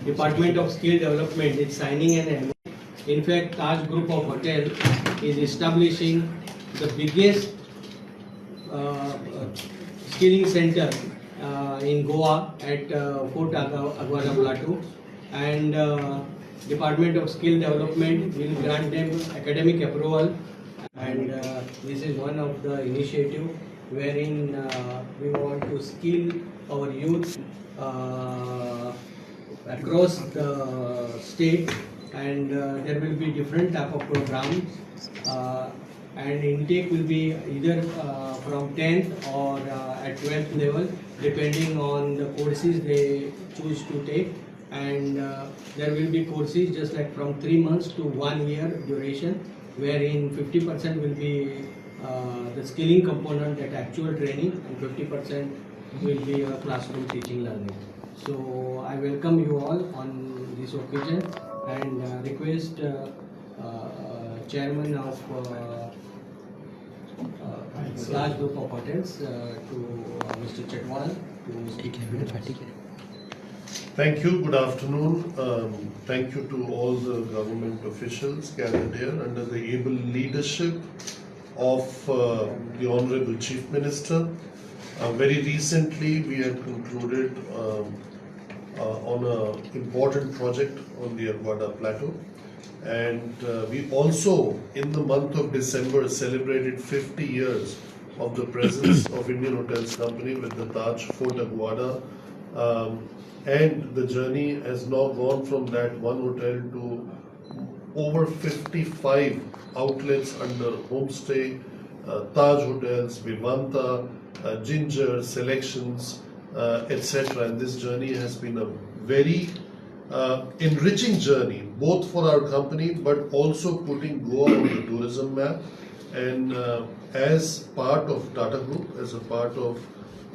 Department of Skill Development is signing an MOU. In fact, Taj Group of Hotel is establishing the biggest skilling center in Goa at Fort Aguada Plateau, and Department of Skill Development will grant them academic approval, and this is one of the initiative wherein we want to skill our youth across the state, and there will be different type of programs, and intake will be either from 10th or at 12th level, depending on the courses they choose to take. And there will be courses just like from 3 months to 1 year duration, wherein 50% will be the skilling component at actual training, and 50% will be a classroom teaching learning. So I welcome you all on this occasion, and request chairman of large group of hotels to Mr. Chetwal to Thank you. Good afternoon. Thank you to all the government officials gathered here under the able leadership of the Honorable Chief Minister. Very recently, we had concluded on an important project on the Aguada Plateau, and we also, in the month of December, celebrated 50 years of the presence of Indian Hotels Company with the Taj Fort Aguada. And the journey has now gone from that one hotel to over 55 outlets under homestay, Taj Hotels, Vivanta, Ginger, Selections, etc. And this journey has been a very enriching journey, both for our company but also putting Goa on the tourism map. And as part of Tata Group, as a part of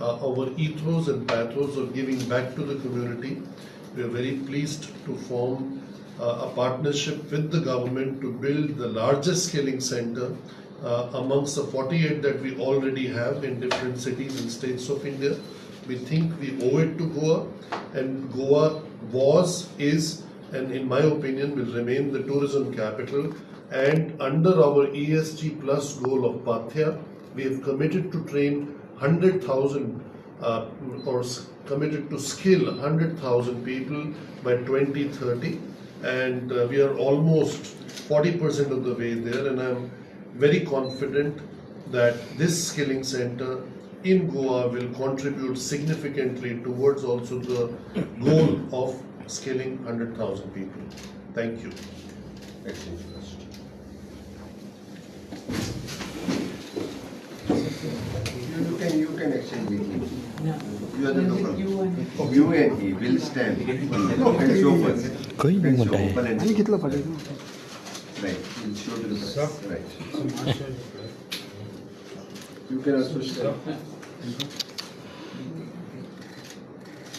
our ethos and pathos of giving back to the community, we are very pleased to form a partnership with the government to build the largest skilling center amongst the 48 that we already have in different cities and states of India. We think we owe it to Goa, and Goa was, is, and in my opinion will remain the tourism capital. And under our ESG plus goal of Pathya, we have committed to train 100,000 or committed to skill 100,000 people by 2030, and we are almost 40% of the way there, and I'm very confident that this skilling center in Goa will contribute significantly towards also the goal of skilling 100,000 people. Thank you. You can exchange with him. You are the local. You and he will stand and show first. कोई नहीं मोटा है. Right. We'll show to the press. Right. You can also stand.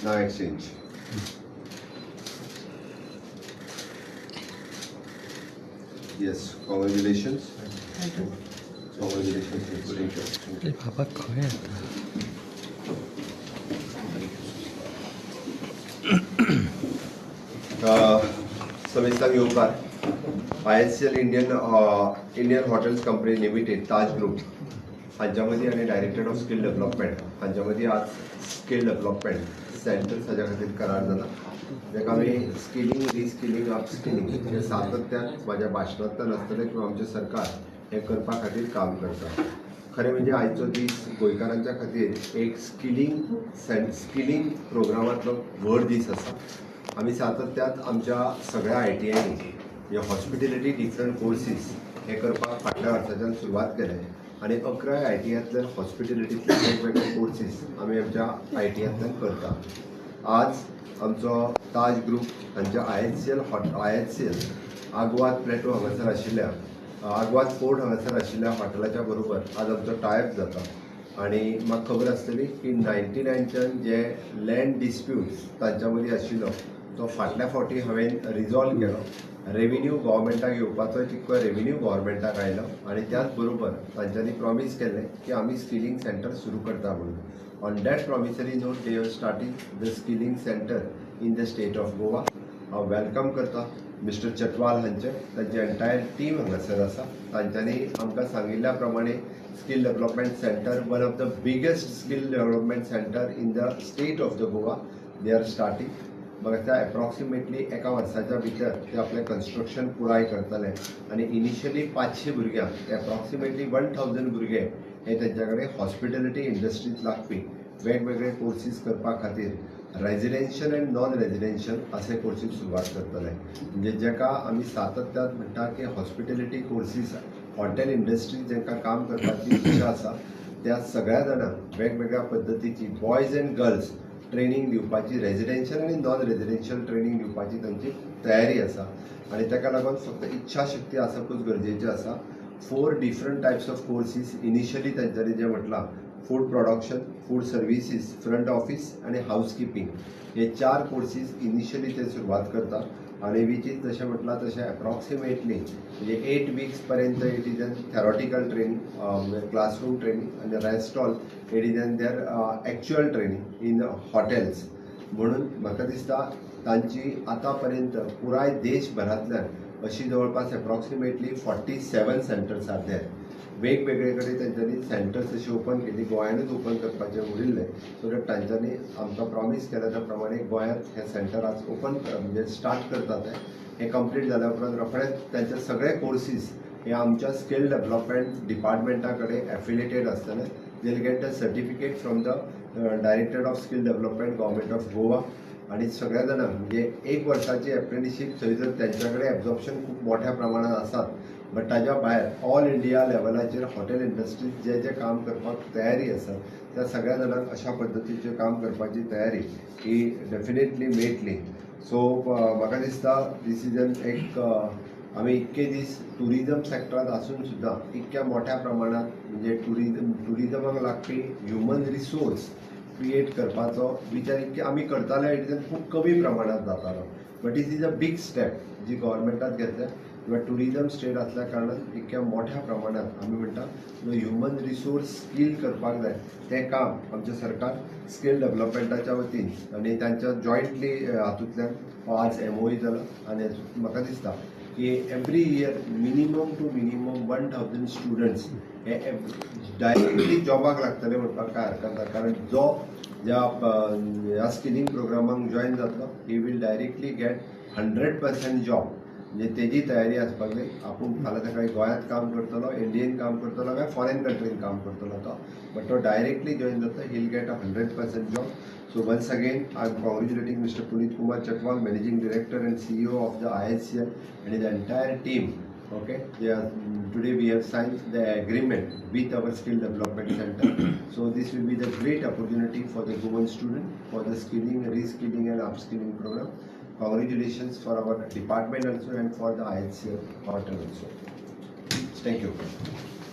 Now exchange. Yes. Congratulations. Congratulations. पापा खोया सविस्ता येवकार IHCL Indian hotels company limited Taj group हांच्या मदीं आनी डायरेक्टर ऑफ स्किल डेव्हलपमेंट हांच्या मदीं आज स्किल डेव्हलपमेंट सेंटर हाच्या खातीर करार जाला, जेका आमी स्किलिंग रिस्किलिंग अपस्किलिंग हे सातत्यान म्हाज्या भाशणांतल्यान आसतलें किंवा आमचें सरकार हे करपा खातीर काम करता. खरें म्हणजे आयचो दीस गोंयकारांच्या खातीर एक स्किलिंग प्रोग्रामांतलो व्हड दीस आसा. आमी सातत्यान आमच्या सगळ्या ITIंनी हे हॉस्पिटॅलिटी डिफरंट कोर्सीस हे करपाक फाटल्या वर्साच्यान सुरवात केले, आनी 11 ITIंतल्यान हॉस्पिटॅलिटींतले वेगवेगळे कोर्सीस आमी आमच्या ITIंतल्यान करता. आज आमचो ताज ग्रुप हांच्या IHCL आग्वाद प्लेटो हांगासर आशिल्ल्या आग्वाद फोर्ट हांगासर आशिल्ल्या हॉटेलाच्या बरोबर आज आमचो टायप जाता. आनी म्हाका खबर आसतली की 99च्यान जे लँड डिस्प्यूट्स तांच्या मदीं आशिल्लो तो फाटल्या फावटी हांवें रिजॉल्व केलो. रेव्हेन्यू गव्हर्मेंटाक येवपाचो तितको रेव्हेन्यू गव्हर्मेंटाक आयलो, आनी त्याच बरोबर तांच्यांनी प्रॉमीस केलें की आमी स्किलिंग सेंटर सुरू करता म्हणून. On that promissory note they have started the skilling centre in the state of Goa. हांव वेलकम करता मिस्टर चटवाल हांचे तांची एंटायर टीम हांगासर आसा. तांच्यांनी आमकां सांगिल्ल्या प्रमाणे skill development centre one of the biggest skill development centre in the state of the Goa they are starting. म्हाका दिसता एप्रॉक्सिमेटली एका वर्साच्या भितर ते आपलें कन्स्ट्रक्शन पुराय करतले आनी इनिशियली 500 भुरग्यांक एप्रॉक्सिमेटली 1000 भुरगे हे तेंच्या कडेन हॉस्पिटॅलिटी इंडस्ट्रींत लागपी वेगवेगळे कोर्सीस करपा खातीर रेजिडेन्शियल एंड नॉन रेजिडेन्शियल असे कोर्सीस सुरवात करतले. म्हणजे जेका आमी सातत्यान म्हणटा की हॉस्पिटॅलिटी कोर्सीस हॉटेल इंडस्ट्रींत जेंकां काम करपाची इच्छा आसा त्या सगळ्या जाणांक वेगवेगळ्या पद्दतीची बॉयज एंड गर्ल्स ट्रेनिंग दिवपाची रेजिडेन्शियल आनी नॉन रेजिडेन्शियल ट्रेनिंग दिवपाची तांची तयारी आसा. आनी ताका लागून फक्त इच्छा शक्ती आसपूच गरजेचें आसा. 4 different types of courses initially तांच्यांनी जें म्हटलां food production, food services, front office आणि हाऊसकीपिंग हे 4 कोर्सीस इनिशियली ते सुरवात करता. आणि वीच इज जशें म्हटलां तशें एप्रॉक्सिमेटली म्हणजे 8 वीक्स पर्यंत it is an theoretical training, classroom training आणि rest all it is an there actual training in hotels. म्हणून म्हाका दिसता तांची आतां पर्यंत पुराय देशभरांतल्यान अशी जवळपास एप्रॉक्सिमेटली 47 सेंटर्स आर देर. वेगवेगळे कडेन तांच्यांनी सेंटर्स अशी ओपन केली. गोंयांतूच ओपन करपाचें उरिल्लें सो दॅट तांच्यांनी आमकां प्रॉमीस केल्या त्या प्रमाणे गोंयांत हे सेंटर आज ओपन म्हणजे स्टार्ट करतात. हे कंप्लीट जाल्या उपरांत रोखडेच तांचे सगळे कोर्सीस हे आमच्या स्कील डेव्हलपमेंट डिपार्टमेंटा कडेन एफिलिएटेड आसतले. They will get the certificate from the director of skill development government of Goa. आणि सगळ्या जाणांक म्हणजे 1 वर्साची एप्रेंटिसशीप थंय जर त्यांच्या कडेन एब्झॉर्प्शन खूप मोठ्या प्रमाणात आसात. बट ताज्या भायर ऑल इंडिया लेवलाचेर हॉटेल इंडस्ट्रीत जे जे काम करपाक तयारी आसा त्या सगळ्या जाणांक अशा पद्दतीचें काम करपाची तयारी ही डेफिनेटली मेळटली. सो म्हाका दिसता दीस इज एन एक आमी इतके दीस टुरिजम सेक्टरांत आसून सुद्दां इतक्या मोठ्या प्रमाणात म्हणजे टुरिजमाक लागपी ह्युमन रिसोर्स क्रिएट करपाचो विचार इतके आमी करताले इट इज खूब कमी प्रमाणात जातालो. But it is a big step जी गव्हर्मेंटान घेतल्या किंवा टुरिजम स्टेट असल्या कारणान इतक्या मोठ्या प्रमाणात आमी म्हणटा ह्युमन रिसोर्स स्कील करपाक जाय तें काम आमचें सरकार स्कील डेव्हलपमेंटाच्या वतीन आनी तांच्या जॉयंटली हातूंतल्यान आज MOU जाला. आनी म्हाका दिसता की every year minimum two minimum 1000 students हे डायरेक्टली जॉबाक लागतले म्हणपाक काय हरकत ना. कारण जो ह्या स्किलिंग प्रोग्रामाक जॉईन जातलो he will directly get 100% job. म्हणजे तेजी तयारी आसपाक जाय. आपूण फाल्यां सकाळी गोंयांत काम करतलो, इंडियेन काम करतलो काय फॉरेन कंट्रीन काम करतलो तो, बट तो डायरेक्टली जॉईन जाता he will get 100% job. So once again, I'm congratulating Mr. Puneet Kumar Chhatwal, Managing Director and CEO of the IHCL and the entire team. Okay, today we have signed the agreement with our skill development center. So this will be the great opportunity for the Goan student for the skilling, reskilling and upskilling program. Congratulations for our department also and for the IHCL portal also. Thank you.